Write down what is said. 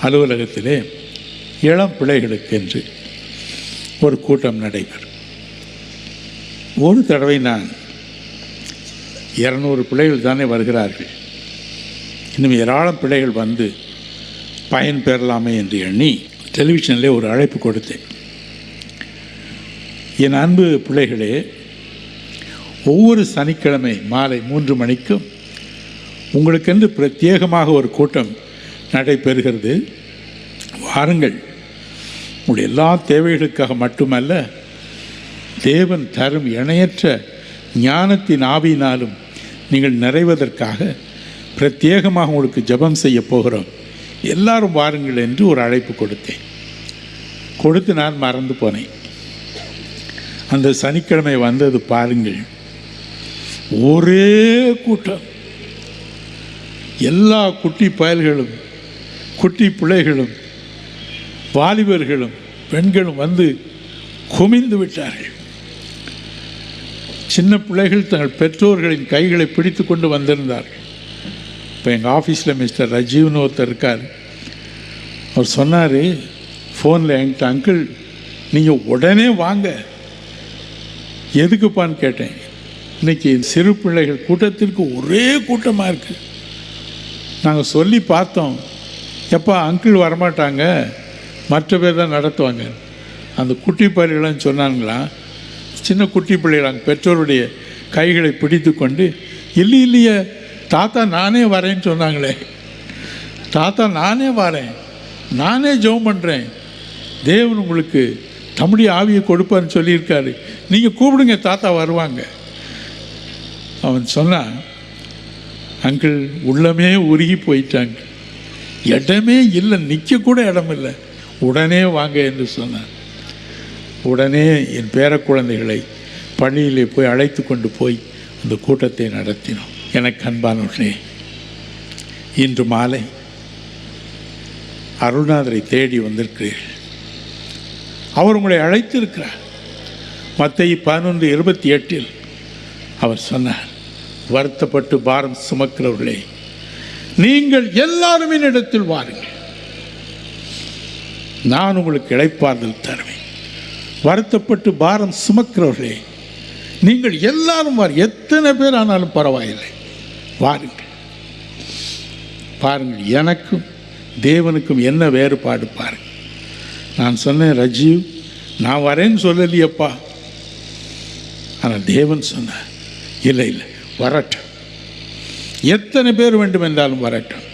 அலுவலகத்திலே இளம் பிள்ளைகளுக்கென்று ஒரு கூட்டம் நடைபெறும். ஒரு தடவை நான் 200 பிள்ளைகள் தானே வருகிறார்கள், இன்னும் ஏராளம் பிள்ளைகள் வந்து பயன் பெறலாமே என்று எண்ணி டெலிவிஷனில் ஒரு அழைப்பு கொடுத்தேன். என் அன்பு பிள்ளைகளே, ஒவ்வொரு சனிக்கிழமை மாலை 3 மணிக்கும் உங்களுக்கென்று பிரத்யேகமாக ஒரு கூட்டம் நடைபெறுகிறது. வாருங்கள். உங்களுடைய எல்லா தேவைகளுக்காக மட்டுமல்ல, தேவன் தரும் இணையற்ற ஞானத்தின் ஆவியினாலும் நீங்கள் நிறைவதற்காக பிரத்யேகமாக உங்களுக்கு ஜெபம் செய்ய போகிறோம், எல்லாரும் வாருங்கள் என்று ஒரு அழைப்பு கொடுத்து நான் மறந்து போனேன். அந்த சனிக்கிழமை வந்தது பாருங்கள், ஒரே கூட்டம். எல்லா குட்டி பயல்களும், குட்டி பிள்ளைகளும், வாலிபர்களும், பெண்களும் வந்து குமிந்து விட்டார்கள். சின்ன பிள்ளைகள் தங்கள் பெற்றோர்களின் கைகளை பிடித்து கொண்டு வந்திருந்தார்கள். இப்போ எங்கள் ஆஃபீஸில் மிஸ்டர் ரஜீவ்னு ஒருத்தர் இருக்கார். அவர் சொன்னார் ஃபோனில் என்கிட்ட, அங்கிள் நீங்கள் உடனே வாங்க. எதுக்குப்பான்னு கேட்டேன். இன்றைக்கி சிறு பிள்ளைகள் கூட்டத்திற்கு ஒரே கூட்டமாக இருக்குது. நாங்கள் சொல்லி பார்த்தோம், எப்போ அங்கிள் வரமாட்டாங்க, மற்ற பேர் தான் நடத்துவாங்க. அந்த குட்டி பிள்ளைகள்லாம் சொன்னாங்களா, சின்ன குட்டி பிள்ளைகளாங்க பெற்றோருடைய கைகளை பிடித்து கொண்டு, இல்லையே தாத்தா நானே வரேன்னு சொன்னாங்களே, தாத்தா நானே வரேன், நானே ஜெபம் பண்ணுறேன், தேவன் உங்களுக்கு தம்முடைய ஆவியை கொடுப்பான்னு சொல்லியிருக்காரு, நீங்கள் கூப்பிடுங்க, தாத்தா வருவாங்க. அவன் சொன்னான், அங்கிள் உள்ளமே உருகி போயிட்டாங்க, இடமே இல்லை, நிற்க கூட இடம் இல்லை, உடனே வாங்க என்று சொன்னான். உடனே என் பேர குழந்தைகளை பள்ளியிலே போய் அழைத்து கொண்டு போய் அந்த கூட்டத்தை நடத்தினோம். எனக்கு அன்பானவர்களே, இன்று மாலை அருள்நாதரை தேடி வந்திருக்கிறீர்கள். அவர் உங்களை அழைத்திருக்கிறார். மத்தேயு 11:28 அவர் சொன்னார், வருத்தப்பட்டு பாரம் சுமக்கிறவர்களே, நீங்கள் எல்லாரும் என்னிடத்தில் வாருங்கள், நான் உங்களுக்கு இளைப்பாறுதல் தருவேன். வருத்தப்பட்டு பாரம் சுமக்கிறவர்களே, நீங்கள் எல்லாரும் எத்தனை பேர் ஆனாலும் பரவாயில்லை, வாருங்கள். பாருங்கள், எனக்கும் தேவனுக்கும் என்ன வேறுபாடு பாருங்கள். நான் சொன்னேன், ரஜீவ் நான் வரேன்னு சொல்லலையப்பா, ஆனால் தேவன் சொன்னார், இல்லை வரட்டும், எத்தனை பேர் வேண்டும் என்றாலும் வரட்டும்,